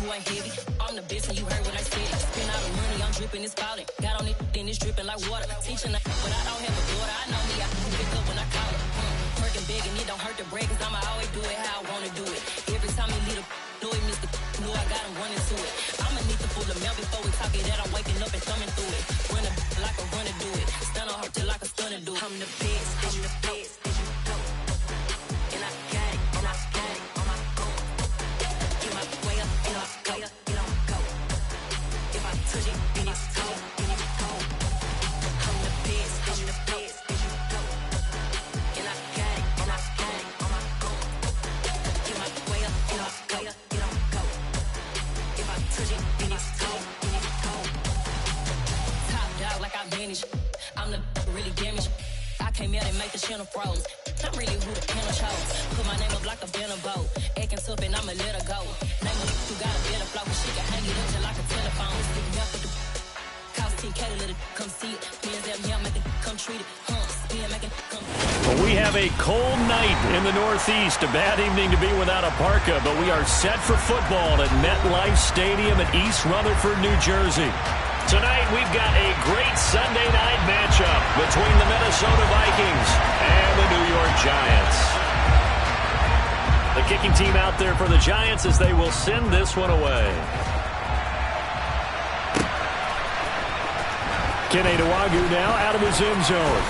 who ain't heavy. I'm the best and you heard what I said. Spend all the money, I'm dripping, it's falling. Got on it, then it's dripping like water. Teaching like, but I don't have a daughter. I know me, I can pick up when I call her. Working big and it don't hurt to break, cause I'ma always do it how I wanna do it. Every time he lead a know it, Mr. Know I got him running to it. I'ma need to full of milk before we talk it that I'm waking up and thumbing through it. Run a like a runner do it. Stun on her till like a stunner do it. I'm the best, I'm the best, and you know. And I got it, and I got it on my own. Get my way up, and I way up, and I'm go. If I touch it, then it's cold, then it's cold. I'm the best, and you know. And I got it, and I got it on my own. Get my way up, and I way up, and I'm go. If I touch it, then it's cold, then it's cold. Top dog like I manage. I'm the really damaged. I came out and make the channel froze. I'm really who the panel chose. Put my name up like a banner boat. Acting tough and I'ma let her go. Name of who got a better flow, but she can hang it up just like a telephone. Stick me up with the cost 10K to let it come see it. Me and them here make it come treat it. Spin make it come. Well, we have a cold night in the Northeast. A bad evening to be without a parka, but we are set for football at MetLife Stadium in East Rutherford, New Jersey. Tonight, we've got a great Sunday night matchup between the Minnesota Vikings and the New York Giants. The kicking team out there for the Giants as they will send this one away. Kene Nwangwu now out of his end zone.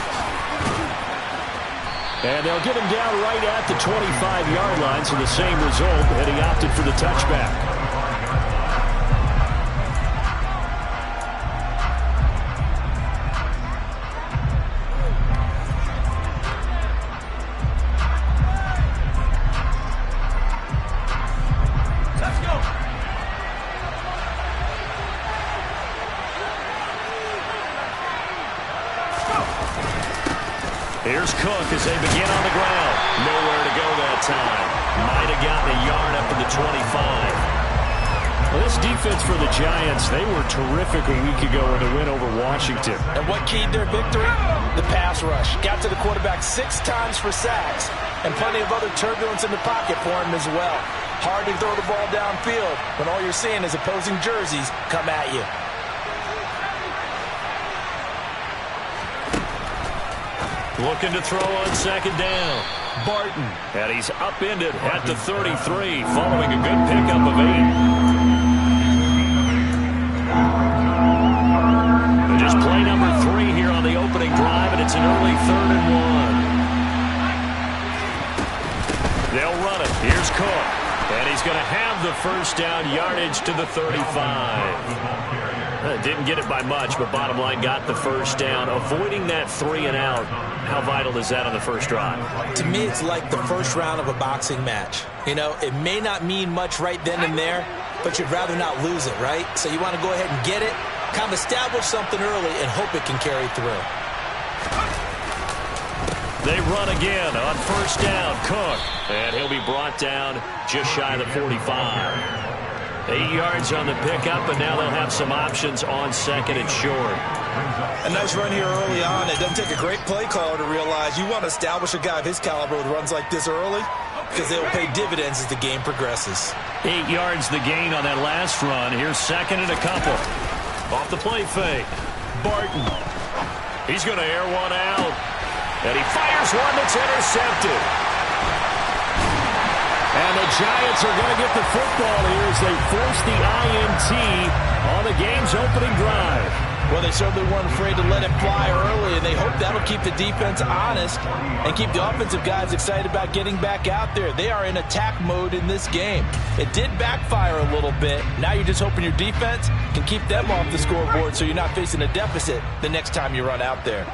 And they'll get him down right at the 25-yard line, so the same result, and he opted for the touchback. Here's Cook as they begin on the ground. Nowhere to go that time. Might have gotten a yard up to the 25. Well, this defense for the Giants, they were terrific a week ago in the win over Washington. And what keyed their victory? The pass rush. Got to the quarterback 6 times for sacks. And plenty of other turbulence in the pocket for him as well. Hard to throw the ball downfield when all you're seeing is opposing jerseys come at you. Looking to throw on second down. Barton. And he's upended at the 33 following a good pickup of 8. And just play number 3 here on the opening drive, and it's an early 3rd and 1. They'll run it. Here's Cook. And he's going to have the first down yardage to the 35. Didn't get it by much, but bottom line got the first down. Avoiding that 3 and out. How vital is that on the first drive? To me, it's like the first round of a boxing match. You know, it may not mean much right then and there, but you'd rather not lose it, right? So you want to go ahead and get it, kind of establish something early, and hope it can carry through. They run again on first down. Cook. And he'll be brought down just shy of the 45. 8 yards on the pickup, but now they'll have some options on second and short. A nice run here early on. It doesn't take a great play caller to realize you want to establish a guy of his caliber with runs like this early because they will pay dividends as the game progresses. 8 yards the gain on that last run. Here's second and a couple. Off the play fake. Barton. He's going to air one out. And he fires one that's intercepted. And the Giants are going to get the football here as they force the INT on the game's opening drive. Well, they certainly weren't afraid to let it fly early, and they hope that'll keep the defense honest and keep the offensive guys excited about getting back out there. They are in attack mode in this game. It did backfire a little bit. Now you're just hoping your defense can keep them off the scoreboard so you're not facing a deficit the next time you run out there.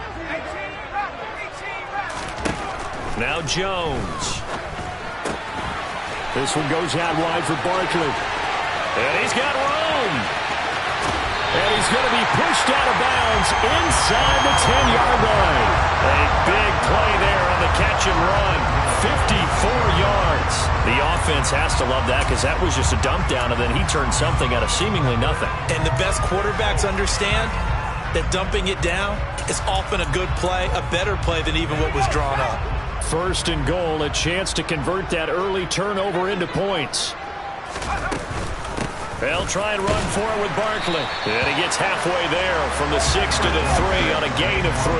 Now Jones. This one goes out wide for Barkley. And he's got room. And he's going to be pushed out of bounds inside the 10-yard line. A big play there on the catch and run. 54 yards. The offense has to love that because that was just a dump down, and then he turned something out of seemingly nothing. And the best quarterbacks understand that dumping it down is often a good play, a better play than even what was drawn up. First and goal, a chance to convert that early turnover into points. They'll try and run for it with Barkley. And he gets halfway there from the 6 to the 3 on a gain of 3.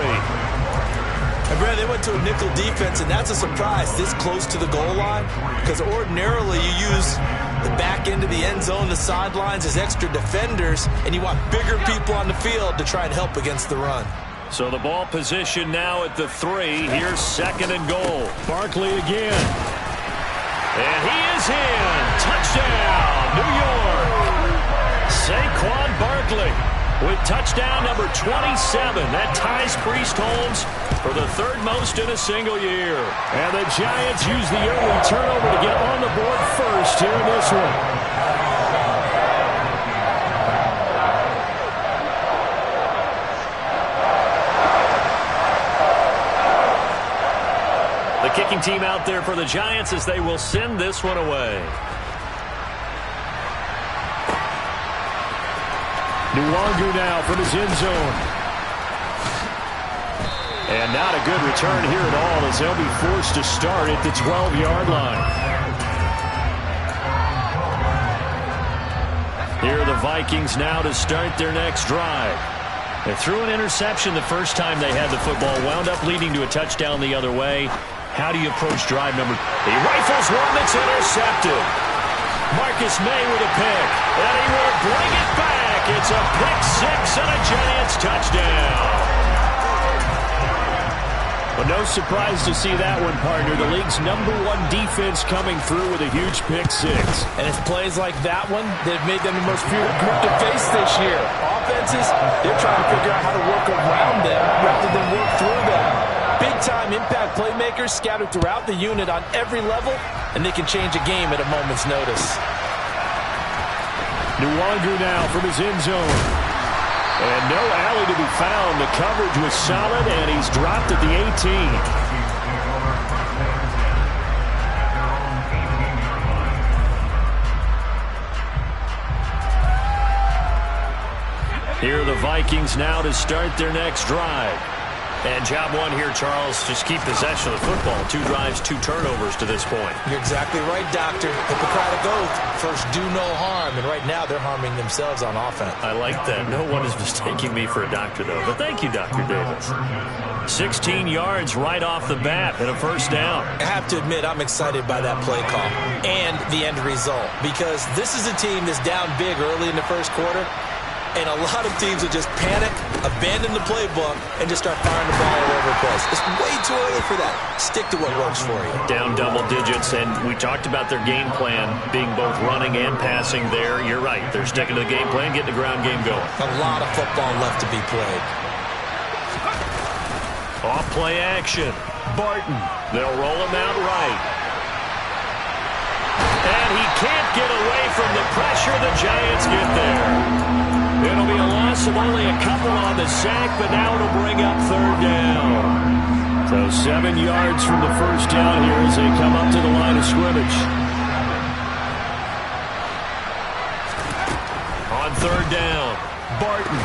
And Brad, they went to a nickel defense, and that's a surprise this close to the goal line, because ordinarily you use the back end of the end zone, the sidelines as extra defenders, and you want bigger people on the field to try and help against the run. So the ball position now at the 3. Here's 2nd and goal. Barkley again. And he is in. Touchdown, New York. Saquon Barkley with touchdown number 27. That ties Priest Holmes for the 3rd most in a single year. And the Giants use the early turnover to get on the board first here in this one. The kicking team out there for the Giants as they will send this one away. Nwangu now from his end zone. And not a good return here at all as they'll be forced to start at the 12-yard line. Here are the Vikings now to start their next drive. They threw an interception the first time they had the football, wound up leading to a touchdown the other way. How do you approach drive number? He rifles one that's intercepted. Marcus May with a pick, and he will bring it back. It's a pick 6 and a Giants touchdown. But no surprise to see that one, partner. The league's #1 defense coming through with a huge pick 6. And it's plays like that one that have made them the most feared group to face this year. Offenses, they're trying to figure out how to work around them rather than work through them. Big-time impact playmakers scattered throughout the unit on every level, and they can change a game at a moment's notice. Nwangu now from his end zone. And no alley to be found. The coverage was solid, and he's dropped at the 18. Here are the Vikings now to start their next drive. And job one here, Charles, just keep possession of the football. 2 drives, 2 turnovers to this point. You're exactly right, Doctor. Hippocratic oath. First, do no harm. And right now, they're harming themselves on offense. I like that. No one is mistaking me for a doctor, though. But thank you, Dr. Davis. 16 yards right off the bat and a first down. I have to admit, I'm excited by that play call and the end result. Because this is a team that's down big early in the first quarter. And a lot of teams will just panic, abandon the playbook, and just start firing the ball all over the place. It's way too early for that. Stick to what works for you. Down double digits, and we talked about their game plan being both running and passing there. You're right. They're sticking to the game plan, getting the ground game going. A lot of football left to be played. Off play action. Barton. They'll roll him out right. And he can't get away from the pressure. The Giants get there. It'll be a loss of only a couple on the sack, but now it'll bring up 3rd down. So 7 yards from the first down here as they come up to the line of scrimmage. On 3rd down, Barton.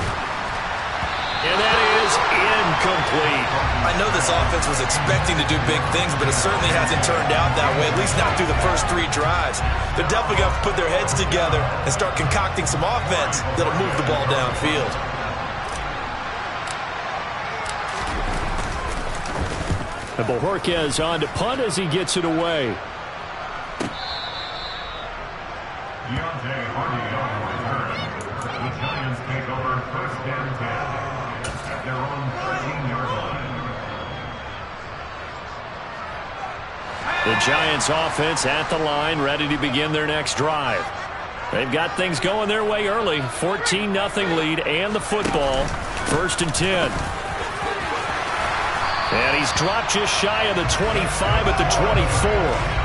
And that is incomplete. I know this offense was expecting to do big things, but it certainly hasn't turned out that way, at least not through the first 3 drives. They're definitely going to put their heads together and start concocting some offense that'll move the ball downfield. And Bojorquez on to punt as he gets it away. The Giants take over 1st and 10 at their own 13-yard line. The Giants offense at the line, ready to begin their next drive. They've got things going their way early. 14-0 lead and the football. 1st and 10. And he's dropped just shy of the 25 at the 24.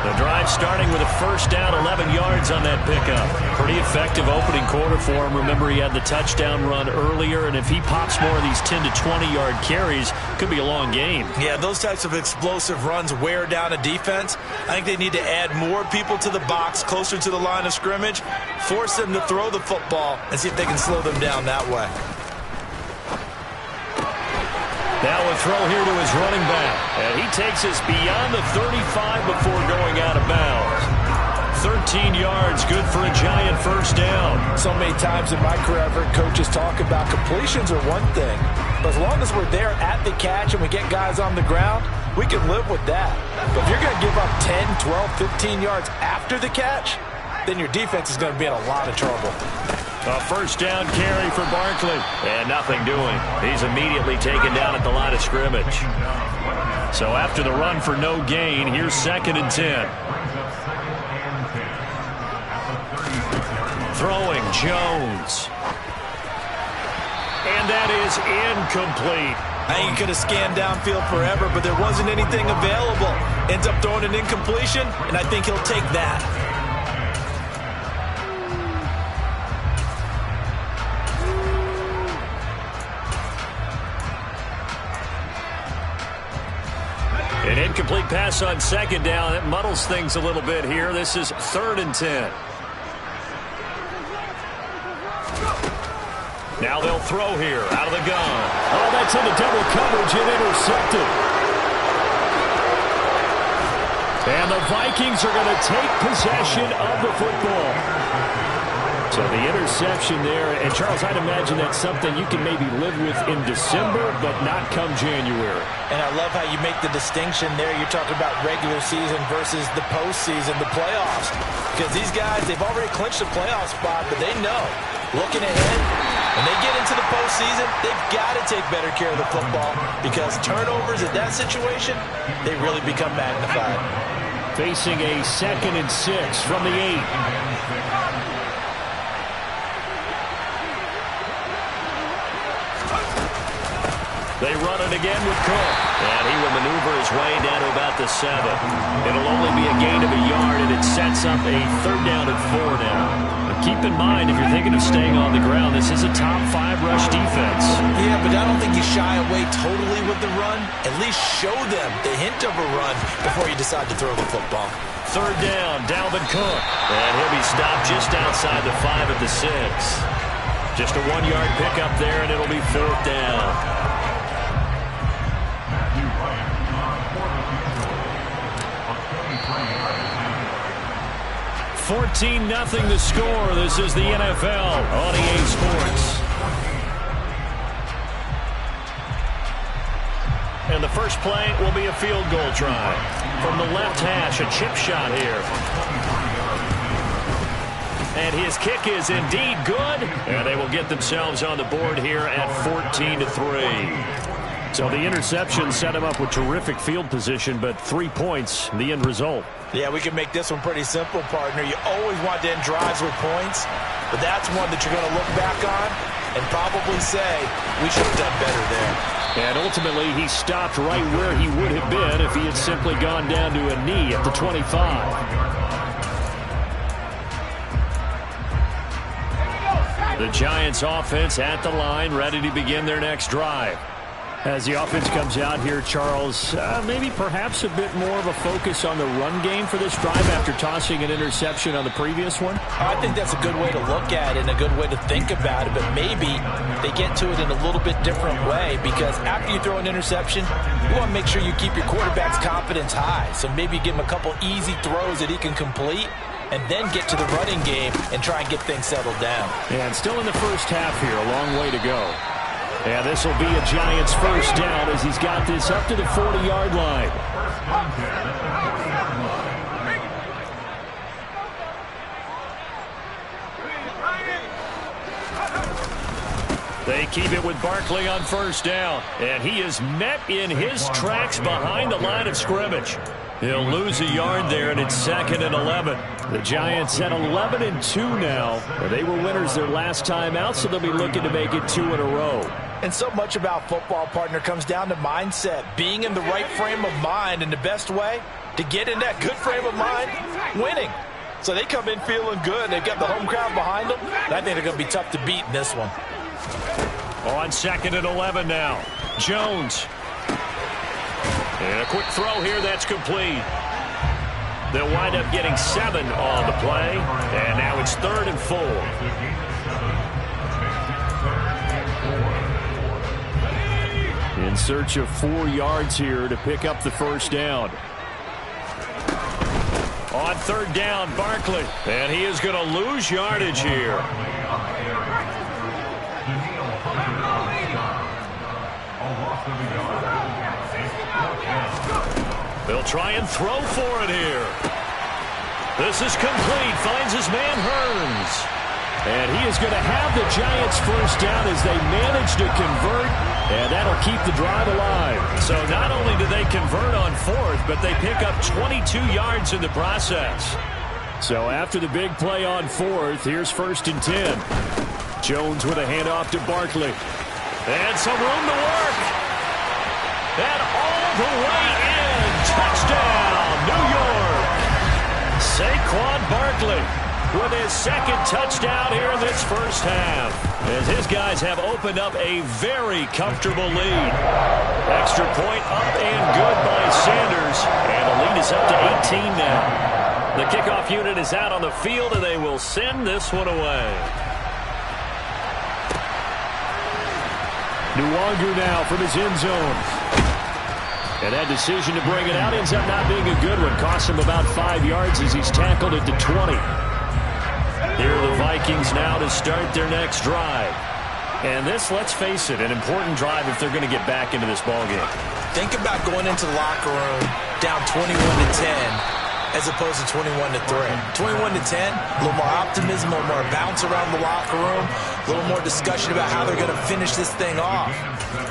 The drive starting with a first down, 11 yards on that pickup. Pretty effective opening quarter for him. Remember, he had the touchdown run earlier, and if he pops more of these 10 to 20-yard carries, could be a long game. Yeah, those types of explosive runs wear down a defense. I think they need to add more people to the box, closer to the line of scrimmage, force them to throw the football, and see if they can slow them down that way. Now a throw here to his running back. And he takes us beyond the 35 before going out of bounds. 13 yards, good for a Giant first down. So many times in my career, I've heard coaches talk about completions are one thing, but as long as we're there at the catch and we get guys on the ground, we can live with that. But if you're going to give up 10, 12, 15 yards after the catch, then your defense is going to be in a lot of trouble. A first down carry for Barkley. And nothing doing. He's immediately taken down at the line of scrimmage. So after the run for no gain, here's 2nd and 10. Throwing Jones. And that is incomplete. I think he could have scanned downfield forever, but there wasn't anything available. Ends up throwing an incompletion, and I think he'll take that. An incomplete pass on 2nd down. It muddles things a little bit here. This is 3rd and 10. Now they'll throw here out of the gun. Oh, that's into double coverage and intercepted. And the Vikings are going to take possession of the football. So the interception there, and Charles, I'd imagine that's something you can maybe live with in December, but not come January. And I love how you make the distinction there. You're talking about regular season versus the postseason, the playoffs. Because these guys, they've already clinched a playoff spot, but they know, looking ahead, when they get into the postseason, they've got to take better care of the football because turnovers in that situation, they really become magnified. Facing a 2nd and 6 from the 8. They run it again with Cook. And he will maneuver his way down to about the 7. It'll only be a gain of a yard, and it sets up a 3rd down and 4 now. But keep in mind, if you're thinking of staying on the ground, this is a top 5 rush defense. Yeah, but I don't think you shy away totally with the run. At least show them the hint of a run before you decide to throw the football. 3rd down, Dalvin Cook. And he'll be stopped just outside the 5 at the 6. Just a 1-yard pickup there, and it'll be 4th down. 14-0 the score. This is the NFL on EA Sports. And the first play will be a field goal try. From the left hash, a chip shot here. And his kick is indeed good. And they will get themselves on the board here at 14-3. So the interception set him up with terrific field position, but 3 points, the end result. Yeah, we can make this one pretty simple, partner. You always want to end drives with points, but that's one that you're going to look back on and probably say, we should have done better there. And ultimately, he stopped right where he would have been if he had simply gone down to a knee at the 25. The Giants offense at the line, ready to begin their next drive. As the offense comes out here, Charles, maybe perhaps a bit more of a focus on the run game for this drive after tossing an interception on the previous one? I think that's a good way to look at it and a good way to think about it, but maybe they get to it in a little bit different way because after you throw an interception, you want to make sure you keep your quarterback's confidence high. So maybe give him a couple easy throws that he can complete and then get to the running game and try and get things settled down. And still in the first half here, a long way to go. And this will be a Giants first down as he's got this up to the 40-yard line. They keep it with Barkley on first down. And he is met in his tracks behind the line of scrimmage. He'll lose a yard there, and it's 2nd and 11. The Giants at 11-2 now. They were winners their last time out, so they'll be looking to make it 2 in a row. And so much about football, partner, comes down to mindset. Being in the right frame of mind, and the best way to get in that good frame of mind, winning. So they come in feeling good. They've got the home crowd behind them. And I think they're going to be tough to beat in this one. On 2nd and 11 now. Jones. And a quick throw here, that's complete. They'll wind up getting 7 on the play. And now it's 3rd and 4. In search of 4 yards here to pick up the first down. On third down, Barkley. And he is going to lose yardage here. They'll try and throw for it here. This is complete. Finds his man Hearns. And he is going to have the Giants first down as they manage to convert. And that'll keep the drive alive. So not only do they convert on fourth, but they pick up 22 yards in the process. So after the big play on fourth, here's 1st and 10. Jones with a handoff to Barkley. And some room to work. And all the way in. Touchdown, New York. Saquon Barkley with his 2nd touchdown here in this first half, as his guys have opened up a very comfortable lead. Extra point up and good by Sanders, and the lead is up to 18 now. The kickoff unit is out on the field, and they will send this one away. Nwangu now from his end zone. And that decision to bring it out ends up not being a good one. Costs him about 5 yards as he's tackled at the 20. Here are the Vikings now to start their next drive. And this, let's face it, an important drive if they're going to get back into this ballgame. Think about going into the locker room down 21-10 as opposed to 21-3. 21-10, a little more optimism, a little more bounce around the locker room, a little more discussion about how they're going to finish this thing off.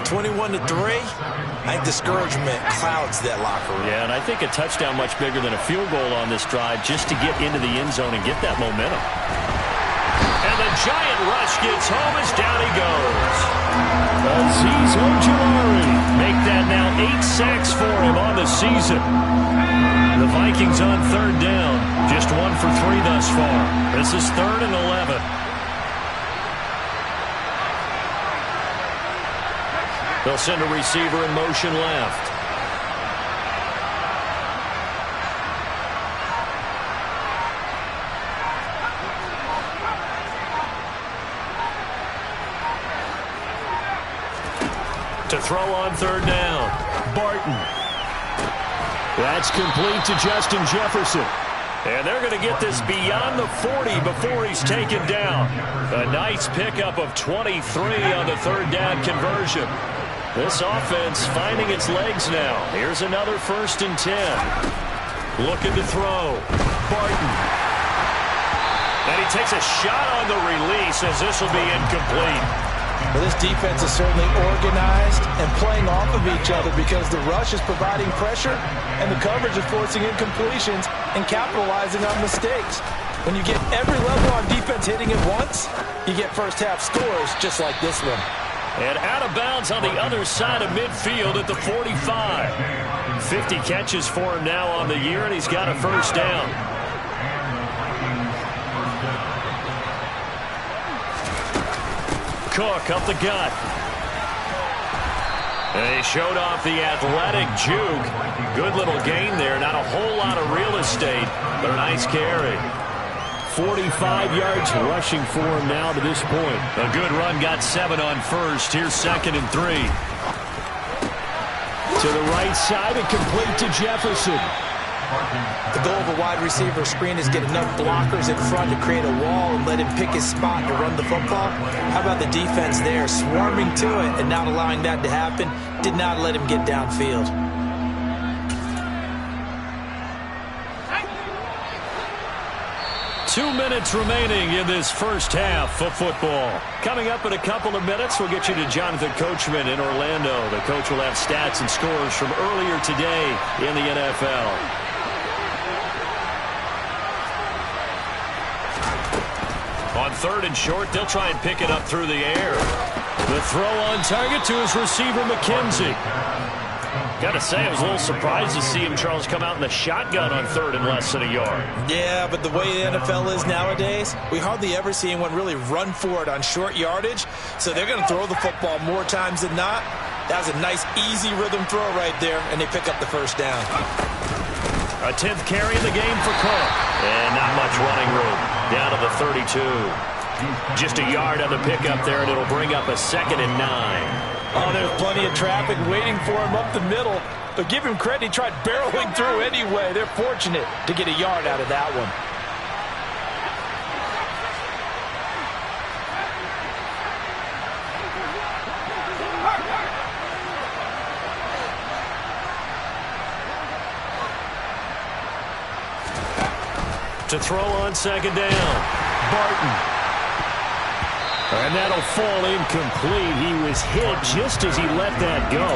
21-3, I think discouragement clouds that locker room. Yeah, and I think a touchdown much bigger than a field goal on this drive just to get into the end zone and get that momentum. And the giant rush gets home as down he goes. Azeez Ojulari make that now 8 sacks for him on the season. The Vikings on third down, just 1 for 3 thus far. This is 3rd and 11. They'll send a receiver in motion left. To throw on third down, Barton. That's complete to Justin Jefferson. And they're going to get this beyond the 40 before he's taken down. A nice pickup of 23 on the third down conversion. This offense finding its legs now. Here's another 1st and 10. Looking to throw. Barton. And he takes a shot on the release as this will be incomplete. Well, this defense is certainly organized and playing off of each other because the rush is providing pressure and the coverage is forcing incompletions and capitalizing on mistakes. When you get every level on defense hitting at once, you get first half scores just like this one. And out of bounds on the other side of midfield at the 45. 50 catches for him now on the year, and he's got a first down. Cook up the gut. And he showed off the athletic juke. Good little gain there. Not a whole lot of real estate, but a nice carry. 45 yards rushing for him now to this point. A good run, got 7 on first. Here's 2nd and 3. To the right side and complete to Jefferson. The goal of a wide receiver screen is get enough blockers in front to create a wall and let him pick his spot to run the football. How about the defense there, swarming to it and not allowing that to happen? Did not let him get downfield. Two minutes remaining in this first half of football. Coming up in a couple of minutes, we'll get you to Jonathan Coachman in Orlando. The coach will have stats and scores from earlier today in the NFL. On 3rd and short, they'll try and pick it up through the air. The throw on target to his receiver, McKenzie. Got to say, I was a little surprised to see him, Charles, come out in the shotgun on 3rd and less than a yard. Yeah, but the way the NFL is nowadays, we hardly ever see anyone really run for it on short yardage. So they're going to throw the football more times than not. That was a nice, easy rhythm throw right there, and they pick up the first down. A 10th carry in the game for Cook. And not much running room. Down to the 32. Just a yard on the pickup there, and it'll bring up a 2nd and 9. Oh, there's plenty of traffic waiting for him up the middle. But give him credit, he tried barreling through anyway. They're fortunate to get a yard out of that one. To throw on second down. Barton. And that'll fall incomplete. He was hit just as he let that go.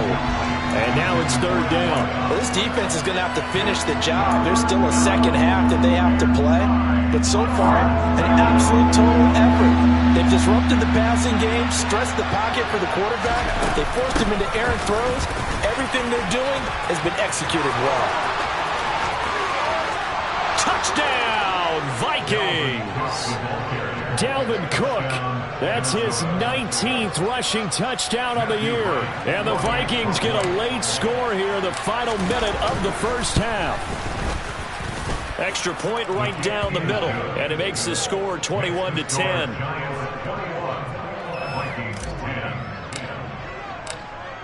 And now it's third down. Well, this defense is going to have to finish the job. There's still a second half that they have to play. But so far, an absolute total effort. They've disrupted the passing game, stressed the pocket for the quarterback. They forced him into errant throws. Everything they're doing has been executed well. Touchdown, Vikings! Dalvin Cook, that's his 19th rushing touchdown on the year. And the Vikings get a late score here in the final minute of the first half. Extra point right down the middle, and it makes the score 21-10.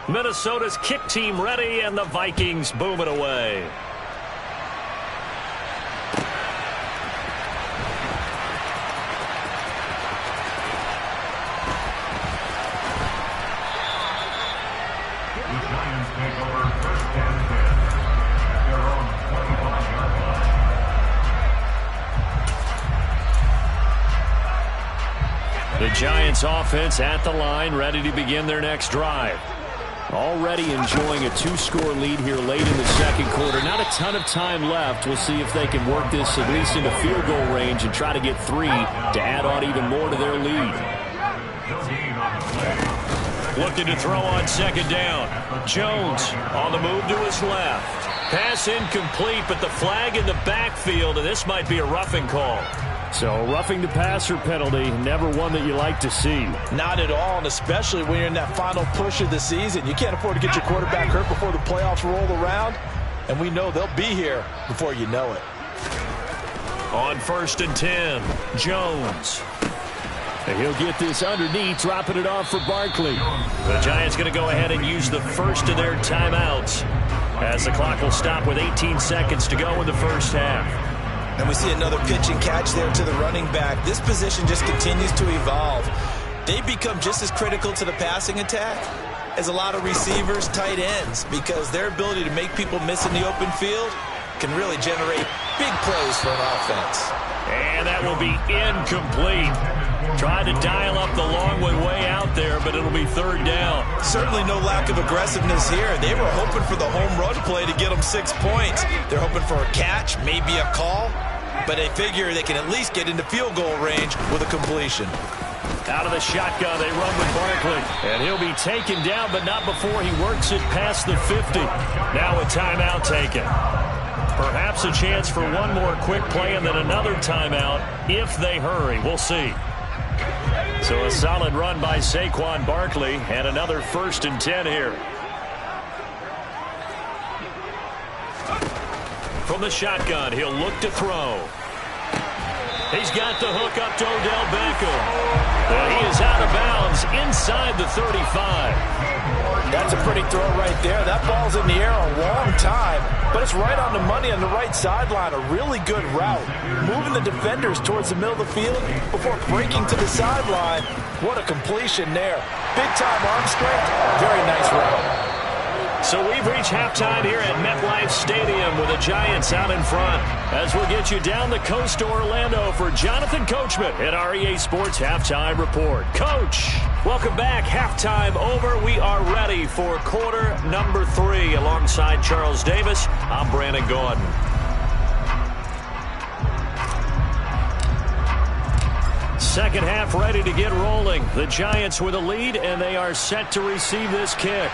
Minnesota's kick team ready, and the Vikings boom it away. The Giants offense at the line, ready to begin their next drive. Already enjoying a 2-score lead here late in the second quarter. Not a ton of time left. We'll see if they can work this at least into field goal range and try to get 3 to add on even more to their lead. Looking to throw on second down. Jones on the move to his left. Pass incomplete, but the flag in the backfield, and this might be a roughing call. So roughing the passer penalty, never one that you like to see. Not at all, and especially when you're in that final push of the season. You can't afford to get your quarterback hurt before the playoffs roll around, and we know they'll be here before you know it. On 1st and 10, Jones. And he'll get this underneath, dropping it off for Barkley. The Giants going to go ahead and use the first of their timeouts as the clock will stop with 18 seconds to go in the first half. And we see another pitch and catch there to the running back. This position just continues to evolve. They become just as critical to the passing attack as a lot of receivers, tight ends, because their ability to make people miss in the open field can really generate big plays for an offense. And that will be incomplete. Tried to dial up the long way out there, but it'll be third down. Certainly no lack of aggressiveness here. They were hoping for the home run play to get them 6 points. They're hoping for a catch, maybe a call, but they figure they can at least get into field goal range with a completion. Out of the shotgun, they run with Barkley. And he'll be taken down, but not before he works it past the 50. Now a timeout taken. Perhaps a chance for one more quick play and then another timeout if they hurry. We'll see. So a solid run by Saquon Barkley and another 1st and 10 here. From the shotgun, he'll look to throw. He's got the hook up to Odell Beckham. And he is out of bounds inside the 35. That's a pretty throw right there. That ball's in the air a long time, but it's right on the money on the right sideline. A really good route. Moving the defenders towards the middle of the field before breaking to the sideline. What a completion there. Big-time arm strength. Very nice route. So we've reached halftime here at MetLife Stadium with the Giants out in front. As we'll get you down the coast to Orlando for Jonathan Coachman at our EA Sports Halftime Report. Coach, welcome back. Halftime over. We are ready for quarter number 3. Alongside Charles Davis, I'm Brandon Gaudin. Second half ready to get rolling. The Giants with a lead, and they are set to receive this kick.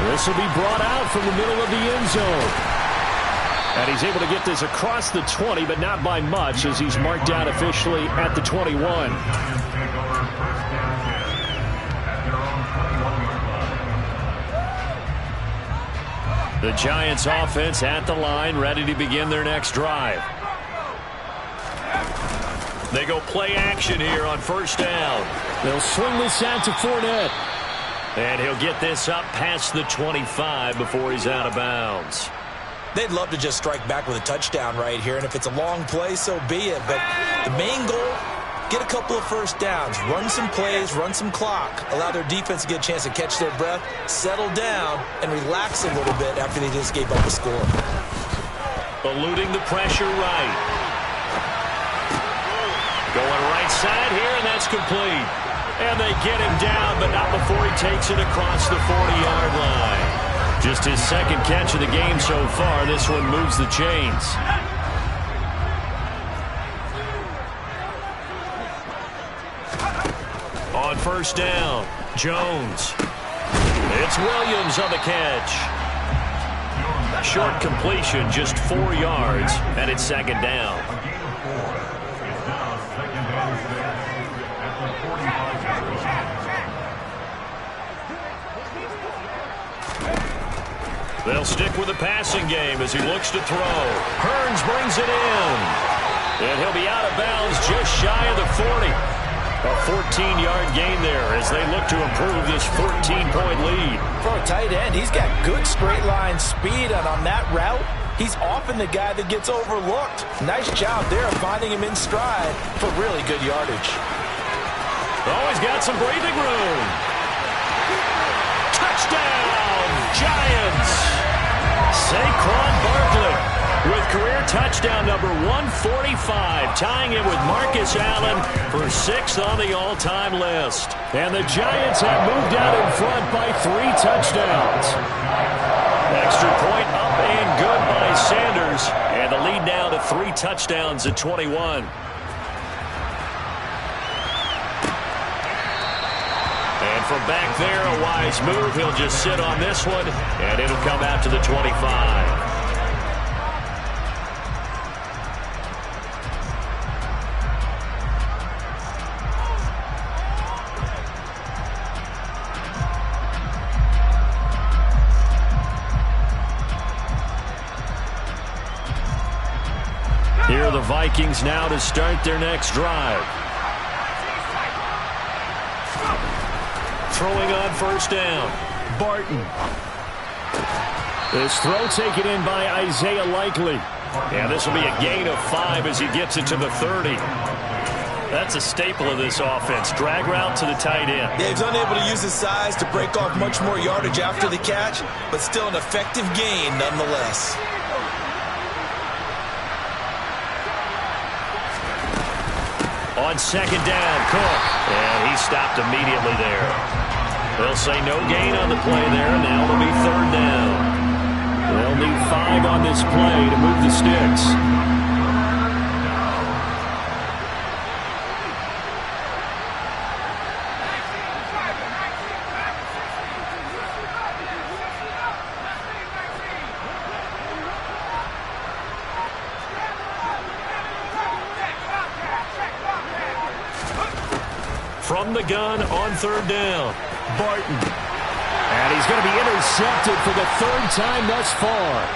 This will be brought out from the middle of the end zone. And he's able to get this across the 20, but not by much, as he's marked down officially at the 21. The Giants offense at the line, ready to begin their next drive. They go play action here on 1st down. They'll swing this out to Fournette. And he'll get this up past the 25 before he's out of bounds. They'd love to just strike back with a touchdown right here, and if it's a long play, so be it. But the main goal, get a couple of first downs, run some plays, run some clock, allow their defense to get a chance to catch their breath, settle down, and relax a little bit after they just gave up a score. Eluding the pressure right. Going right side here, and that's complete. And they get him down, but not before he takes it across the 40-yard line. Just his second catch of the game so far. This one moves the chains. On first down, Jones. It's Williams on the catch. Short completion, just 4 yards, and it's second down. They'll stick with the passing game as he looks to throw. Hearns brings it in. And he'll be out of bounds just shy of the 40. A 14-yard gain there as they look to improve this 14-point lead. For a tight end, he's got good straight-line speed, and on that route, he's often the guy that gets overlooked. Nice job there of finding him in stride for really good yardage. Oh, he's got some breathing room. Touchdown, Giants! Saquon Barkley with career touchdown number 145, tying it with Marcus Allen for 6th on the all-time list. And the Giants have moved out in front by 3 touchdowns. Extra point up and good by Sanders, and the lead now to 3 touchdowns at 21. And from back there, a wise move. He'll just sit on this one, and it'll come out to the 25. Here are the Vikings now to start their next drive. Throwing on first down, Barton. This throw taken in by Isaiah Likely. And this will be a gain of 5 as he gets it to the 30. That's a staple of this offense. Drag route to the tight end. Yeah, he's unable to use his size to break off much more yardage after the catch, but still an effective gain nonetheless. On second down, Cook. And he stopped immediately there. They'll say no gain on the play there. Now it'll be third down. They'll need 5 on this play to move the sticks. From the gun on third down, Barton. And he's going to be intercepted for the 3rd time thus far.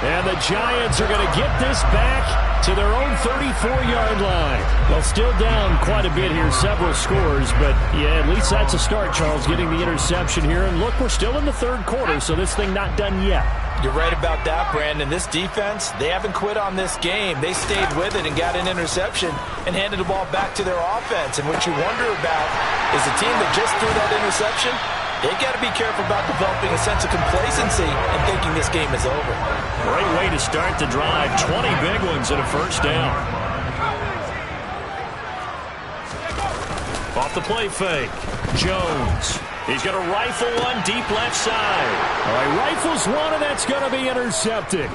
And the Giants are going to get this back to their own 34-yard line. Well, still down quite a bit here, several scores. But, yeah, at least that's a start, Charles, getting the interception here. And, look, we're still in the 3rd quarter, so this thing not done yet. You're right about that, Brandon. This defense, they haven't quit on this game. They stayed with it and got an interception and handed the ball back to their offense. And what you wonder about is a team that just threw that interception, they got to be careful about developing a sense of complacency and thinking this game is over. Great way to start the drive. 20 big ones and a first down. Off the play fake, Jones. He's going to rifle one deep left side. All right, rifles one, and that's going to be intercepted.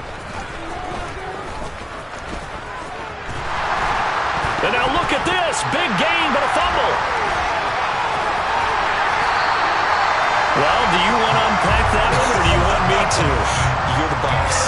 And now look at this. Big gain, but a fumble. Well, do you want to unpack that one, or do you want me to? You're the boss.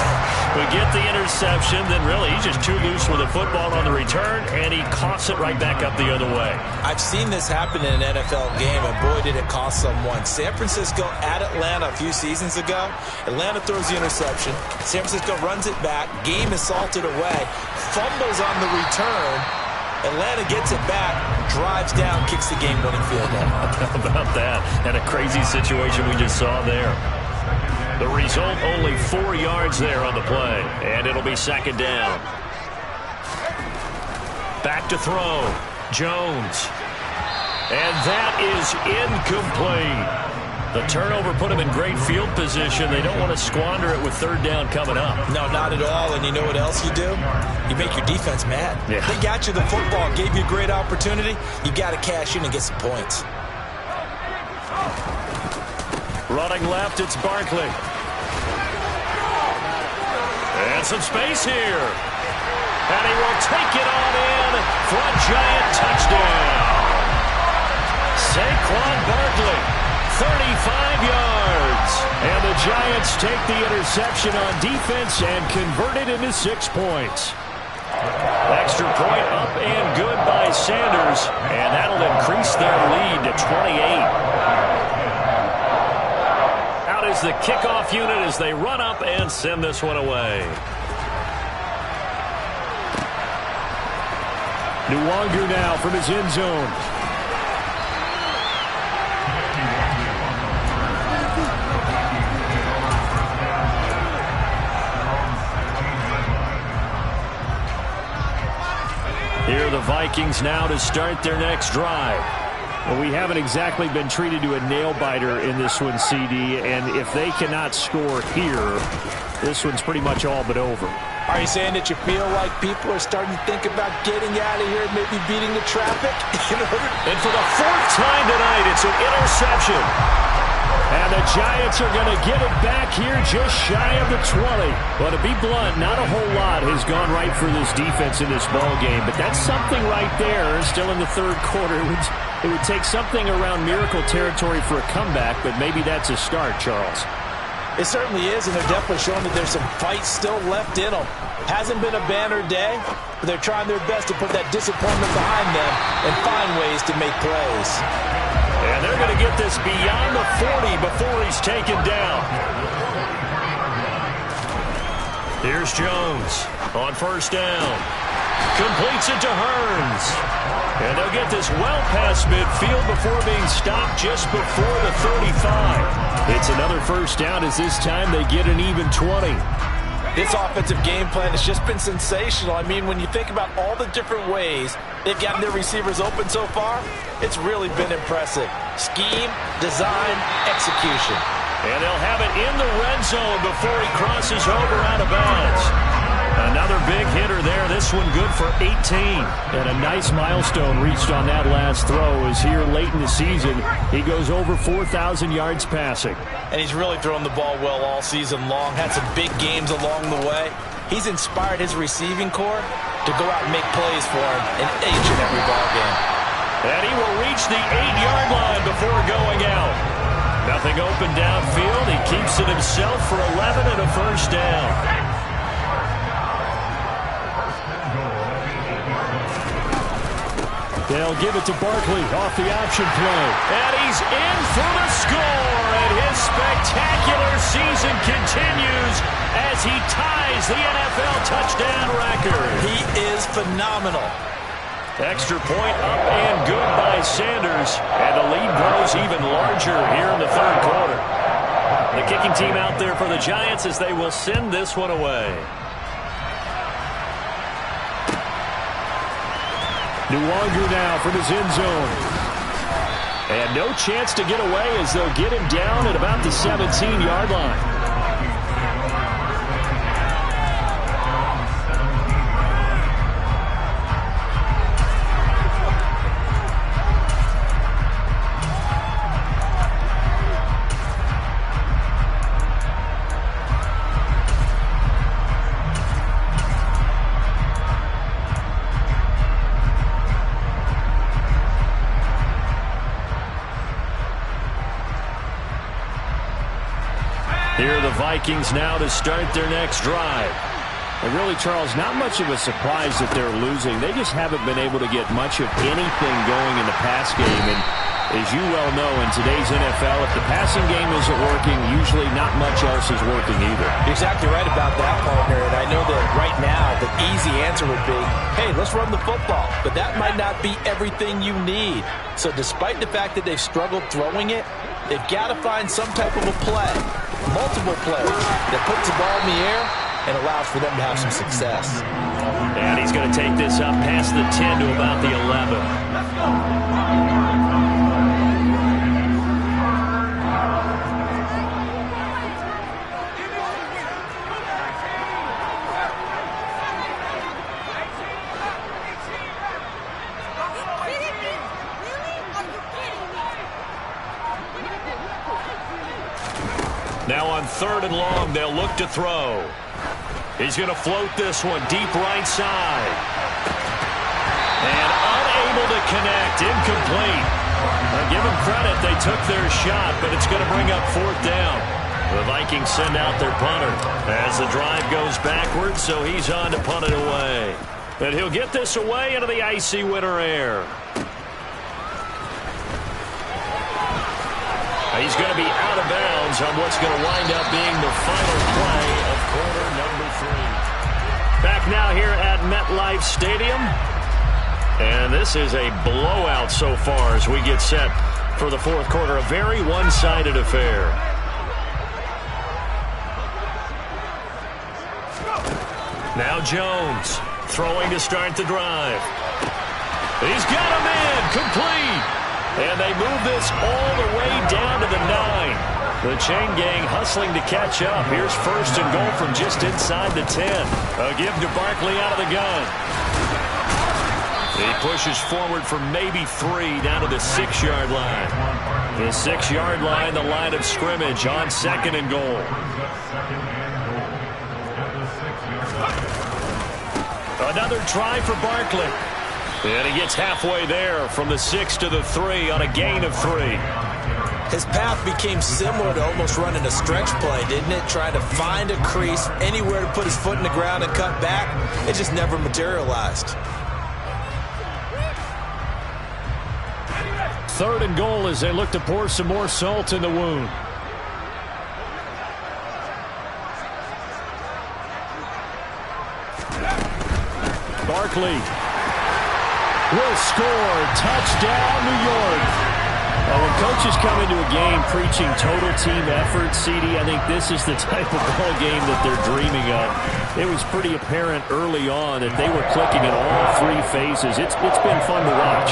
We get the interception, then really he's just too loose with the football on the return, and he coughs it right back up the other way. I've seen this happen in an NFL game, and boy, did it cost someone. San Francisco at Atlanta a few seasons ago. Atlanta throws the interception. San Francisco runs it back. Game is salted away. Fumbles on the return. Atlanta gets it back, drives down, kicks the game-winning field goal. How about that? And a crazy situation we just saw there. The result, only 4 yards there on the play. And it'll be second down. Back to throw. Jones. And that is incomplete. The turnover put him in great field position. They don't want to squander it with third down coming up. No, not at all. And you know what else you do? You make your defense mad. Yeah. They got you the football, gave you a great opportunity. You got to cash in and get some points. Running left, it's Barkley. And some space here. And he will take it on in for a giant touchdown. Saquon Barkley, 35 yards. And the Giants take the interception on defense and convert it into 6 points. Extra point up and good by Sanders. And that'll increase their lead to 28. Out is the kickoff unit as they run up and send this one away. Nwangu now from his end zone. Here are the Vikings now to start their next drive. Well, we haven't exactly been treated to a nail-biter in this one, CD, and if they cannot score here, this one's pretty much all but over. Are you saying that you feel like people are starting to think about getting out of here and maybe beating the traffic? And for the 4th time tonight, it's an interception. And the Giants are going to get it back here just shy of the 20. But to be blunt, not a whole lot has gone right for this defense in this ball game. But that's something right there. Still in the 3rd quarter. It would take something around miracle territory for a comeback, but maybe that's a start, Charles. It certainly is, and they're definitely showing that there's some fight still left in them. Hasn't been a banner day, but they're trying their best to put that disappointment behind them and find ways to make plays. And they're going to get this beyond the 40 before he's taken down. Here's Jones on 1st down. Completes it to Hearns. And they'll get this well past midfield before being stopped just before the 35. It's another 1st down as this time they get an even 20. This offensive game plan has just been sensational. I mean, when you think about all the different ways they've gotten their receivers open so far, it's really been impressive. Scheme, design, execution. And they'll have it in the red zone before he crosses over out of bounds. Another big hitter there. This one good for 18. And a nice milestone reached on that last throw as here late in the season, he goes over 4,000 yards passing. And he's really thrown the ball well all season long. Had some big games along the way. He's inspired his receiving corps to go out and make plays for him in each and every ball game. And he will reach the 8-yard line before going out. Nothing open downfield. He keeps it himself for 11 and a 1st down. They'll give it to Barkley off the option play. And he's in for the score. And his spectacular season continues as he ties the NFL touchdown record. He is phenomenal. Extra point up and good by Sanders. And the lead grows even larger here in the 3rd quarter. The kicking team out there for the Giants as they will send this one away. Nwangu now from his end zone. And no chance to get away as they'll get him down at about the 17-yard line. Here are the Vikings now to start their next drive. And really, Charles, not much of a surprise that they're losing. They just haven't been able to get much of anything going in the pass game. And as you well know, in today's NFL, if the passing game isn't working, usually not much else is working either. You're exactly right about that, partner. And I know that right now the easy answer would be, hey, let's run the football. but that might not be everything you need. So despite the fact that they've struggled throwing it, they've got to find some type of a play, multiple plays, that puts the ball in the air and allows for them to have some success. And he's going to take this up past the 10 to about the 11. Now on 3rd and long, they'll look to throw. He's going to float this one deep right side. And unable to connect, incomplete. Now give them credit, they took their shot, but it's going to bring up 4th down. The Vikings send out their punter as the drive goes backwards, so he's on to punt it away. But he'll get this away into the icy winter air. He's going to be out of bounds on what's going to wind up being the final play of quarter number 3. Back now here at MetLife Stadium. And this is a blowout so far as we get set for the 4th quarter. A very one-sided affair. Now Jones throwing to start the drive. He's got him in, complete. And they move this all the way down to the 9. The chain gang hustling to catch up. Here's 1st and goal from just inside the 10. A give to Barkley out of the gun. He pushes forward for maybe 3 down to the 6-yard line. The 6-yard line, the line of scrimmage on 2nd and goal. Another try for Barkley. And he gets halfway there from the 6 to the 3 on a gain of 3. His path became similar to almost running a stretch play, didn't it? Trying to find a crease, anywhere to put his foot in the ground and cut back. It just never materialized. 3rd and goal as they look to pour some more salt in the wound. Barkley will score. Touchdown, New York. When coaches come into a game preaching total team effort, CD, I think this is the type of ball game that they're dreaming of. It was pretty apparent early on that they were clicking in all 3 phases. It's been fun to watch.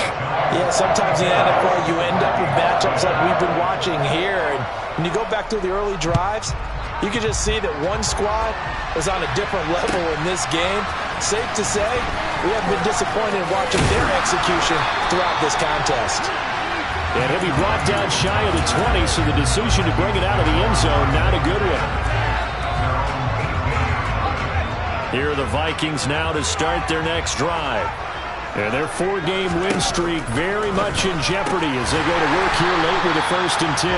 Yeah, sometimes in the NFL you end up with matchups like we've been watching here. And when you go back to the early drives, you can just see that one squad was on a different level in this game. Safe to say, we haven't been disappointed in watching their execution throughout this contest. And he'll be brought down shy of the 20, so the decision to bring it out of the end zone, not a good one. Here are the Vikings now to start their next drive. And their 4-game win streak very much in jeopardy as they go to work here late with a 1st and 10.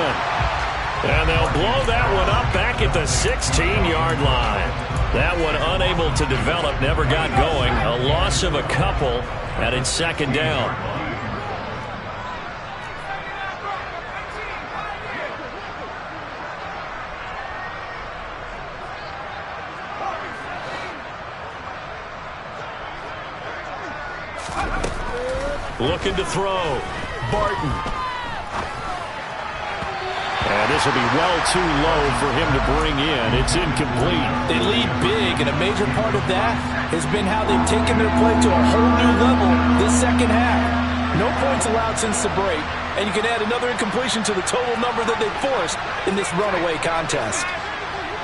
And they'll blow that one up back at the 16-yard line. That one unable to develop, never got going. A loss of a couple, and it's 2nd down. Looking to throw. Barton. And this will be well too low for him to bring in. It's incomplete. They lead big, and a major part of that has been how they've taken their play to a whole new level this second half. No points allowed since the break, and you can add another incompletion to the total number that they forced in this runaway contest.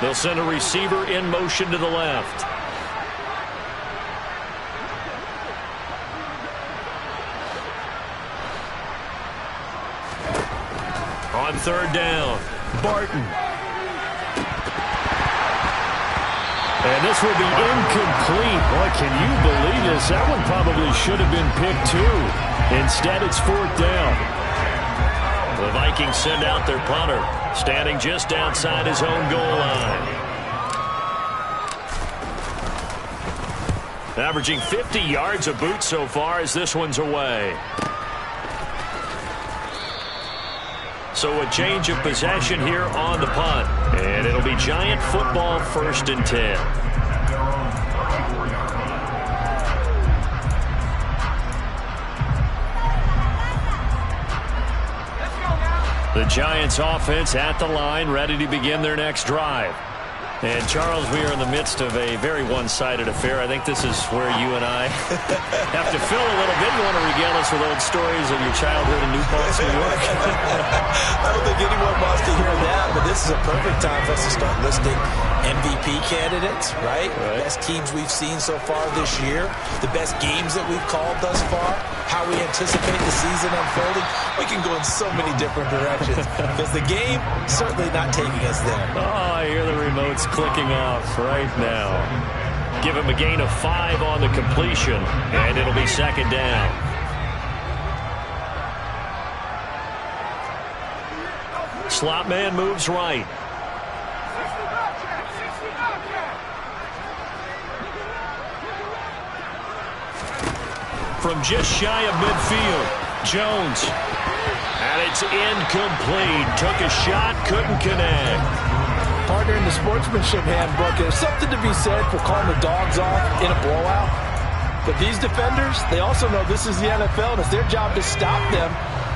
They'll send a receiver in motion to the left. On 3rd down, Barton. And this will be incomplete. Boy, can you believe this? That one probably should have been picked too. Instead, it's 4th down. The Vikings send out their punter, standing just outside his own goal line. Averaging 50 yards a boot so far as this one's away. So a change of possession here on the punt. And it'll be Giant football 1st and 10. The Giants offense at the line, ready to begin their next drive. And, Charles, we are in the midst of a very one-sided affair. I think this is where you and I have to fill a little bit. You want to regale us with old stories of your childhood in New Paltz, New York? I don't think anyone wants to hear that, but this is a perfect time for us to start listing MVP candidates, right? Best teams we've seen so far this year, the best games that we've called thus far, how we anticipate the season unfolding. We can go in so many different directions because the game certainly not taking us there. Oh, I hear the remotes clicking off right now. Give him a gain of 5 on the completion, and it'll be second down. Slot man moves right. From just shy of midfield, Jones. And it's incomplete. Took a shot, couldn't connect. Partner, in the sportsmanship handbook, there's something to be said for calling the dogs off in a blowout. But these defenders, they also know this is the NFL, and it's their job to stop them,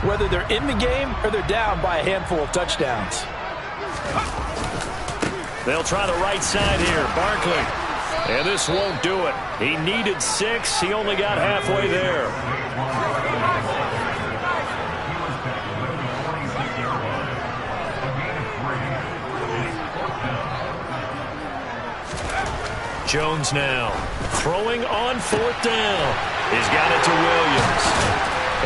whether they're in the game or they're down by a handful of touchdowns. They'll try the right side here. Barkley. And this won't do it. He needed 6. He only got halfway there. Jones now throwing on 4th down. He's got it to Williams.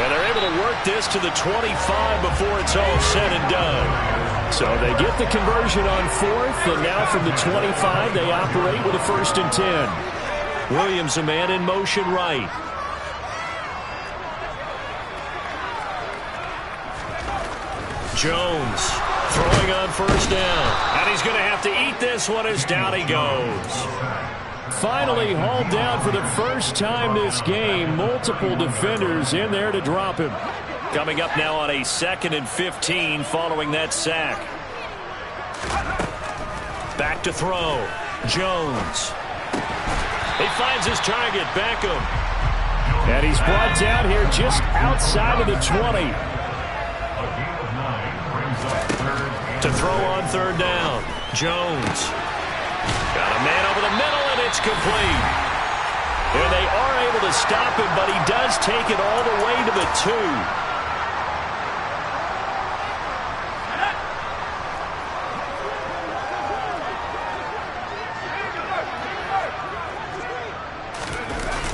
And they're able to work this to the 25 before it's all said and done. So they get the conversion on 4th, and now from the 25, they operate with a 1st and 10. Williams, a man in motion right. Jones throwing on 1st down. And he's going to have to eat this one as down he goes. Finally hauled down for the first time this game. Multiple defenders in there to drop him. Coming up now on a 2nd and 15 following that sack. Back to throw. Jones. He finds his target, Beckham. And he's brought down here just outside of the 20. To throw on 3rd down. Jones. Got a man over the middle, and it's complete. And they are able to stop him, but he does take it all the way to the 2.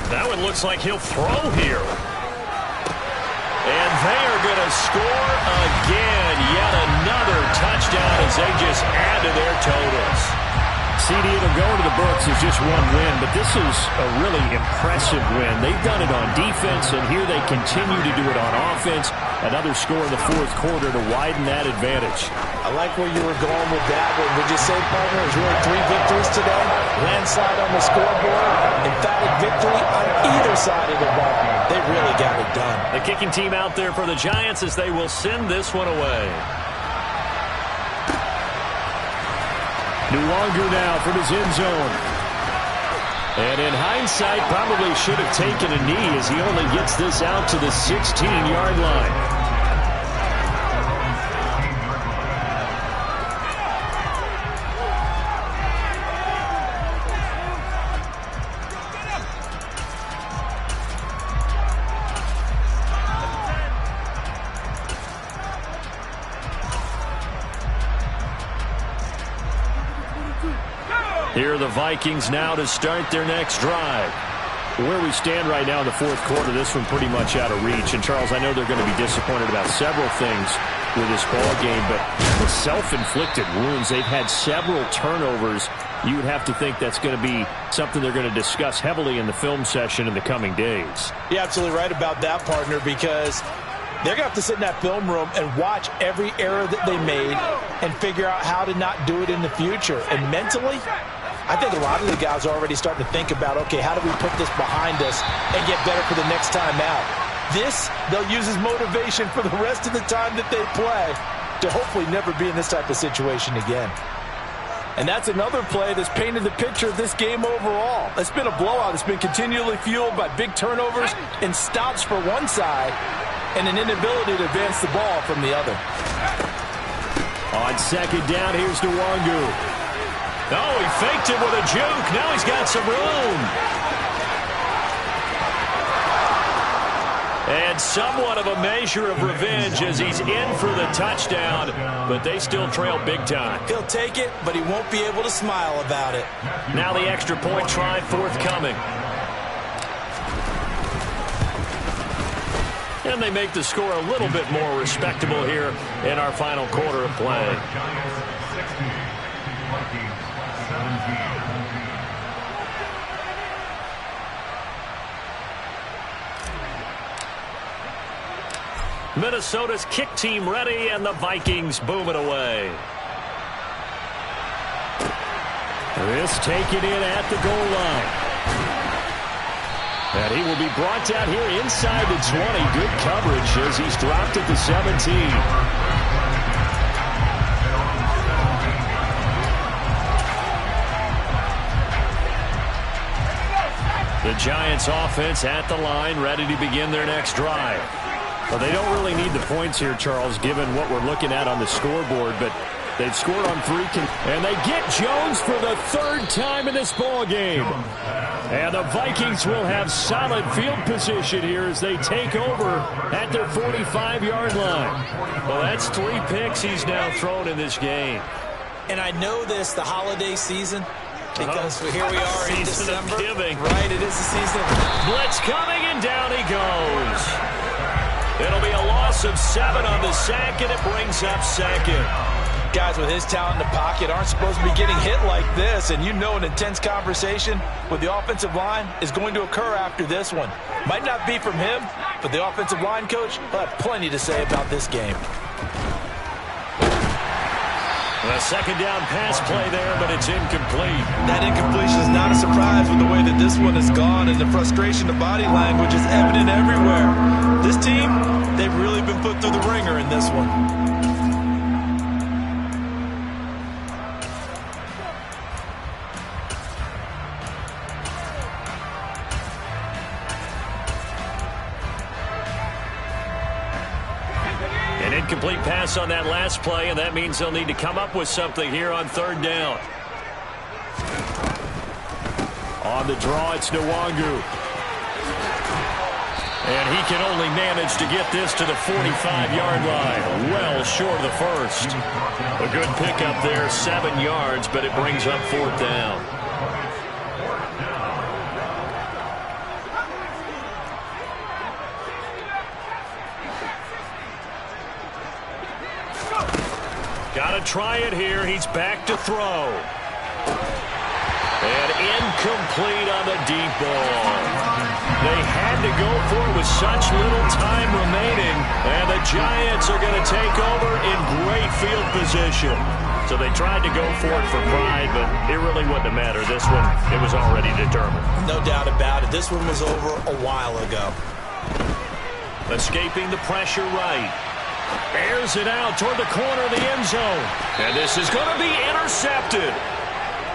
That one looks like he'll throw here. And they are going to score again. Yet another touchdown as they just add to their totals. CD, it'll go into the books as just one win, but this is a really impressive win. They've done it on defense, and here they continue to do it on offense. Another score in the 4th quarter to widen that advantage. I like where you were going with that. But would you say, partner, it was really 3 victories today? Landslide on the scoreboard, emphatic victory on either side of the ball. They really got it done. The kicking team out there for the Giants as they will send this one away. Nwangu now from his end zone. And in hindsight, probably should have taken a knee as he only gets this out to the 16-yard line. Here are the Vikings now to start their next drive. Where we stand right now in the 4th quarter, this one pretty much out of reach. And, Charles, I know they're going to be disappointed about several things with this ball game, but the self-inflicted wounds, they've had several turnovers. You would have to think that's going to be something they're going to discuss heavily in the film session in the coming days. You're absolutely right about that, partner, because they're going to have to sit in that film room and watch every error that they made and figure out how to not do it in the future. And mentally, I think a lot of the guys are already starting to think about, okay, how do we put this behind us and get better for the next time out? This, they'll use as motivation for the rest of the time that they play to hopefully never be in this type of situation again. And that's another play that's painted the picture of this game overall. It's been a blowout. It's been continually fueled by big turnovers and stops for one side and an inability to advance the ball from the other. On second down, here's Nwangu. Oh, he faked it with a juke. Now he's got some room. And somewhat of a measure of revenge as he's in for the touchdown, but they still trail big time. He'll take it, but he won't be able to smile about it. Now the extra point try forthcoming. And they make the score a little bit more respectable here in our final quarter of play. Minnesota's kick team ready, and the Vikings boom it away. This taken in at the goal line. And he will be brought down here inside the 20. Good coverage as he's dropped at the 17. The Giants offense at the line, ready to begin their next drive. Well, they don't really need the points here, Charles, given what we're looking at on the scoreboard, but they've scored on 3. And they get Jones for the 3rd time in this ball game. And the Vikings will have solid field position here as they take over at their 45-yard line. Well, that's 3 picks he's now thrown in this game. And I know this, the holiday season, because here we are in December. Right, it is the season. Blitz coming, and down he goes. It'll be a loss of 7 on the sack, and it brings up 2nd. Guys with his talent in the pocket aren't supposed to be getting hit like this, and you know an intense conversation with the offensive line is going to occur after this one. Might not be from him, but the offensive line coach will have plenty to say about this game. A 2nd down pass play there, but it's incomplete. That incompletion is not a surprise with the way that this one has gone, and the frustration, the body language is evident everywhere. This team, they've really been put through the ringer in this one. An incomplete pass on that last play, and that means they'll need to come up with something here on 3rd down. On the draw, it's Nwangu. And he can only manage to get this to the 45-yard line. Well short of the first. A good pickup there, 7 yards, but it brings up 4th down. Got to try it here. He's back to throw. And incomplete on the deep ball. They had to go for it with such little time remaining. And the Giants are going to take over in great field position. So they tried to go for it for pride, but it really wouldn't have mattered. This one, it was already determined. No doubt about it. This one was over a while ago. Escaping the pressure right. Airs it out toward the corner of the end zone. And this is going to be intercepted.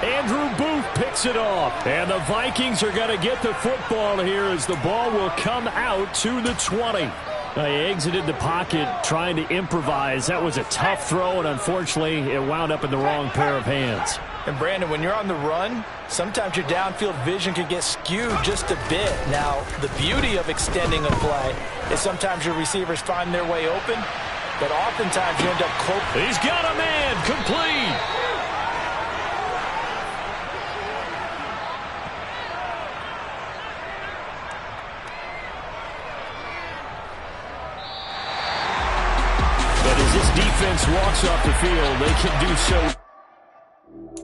Andrew Booth picks it off. And the Vikings are going to get the football here as the ball will come out to the 20. He exited the pocket trying to improvise. That was a tough throw, and unfortunately, it wound up in the wrong pair of hands. And, Brandon, when you're on the run, sometimes your downfield vision can get skewed just a bit. Now, the beauty of extending a play is sometimes your receivers find their way open, but oftentimes you end up close. He's got a man, complete. But as this defense walks off the field, they can do so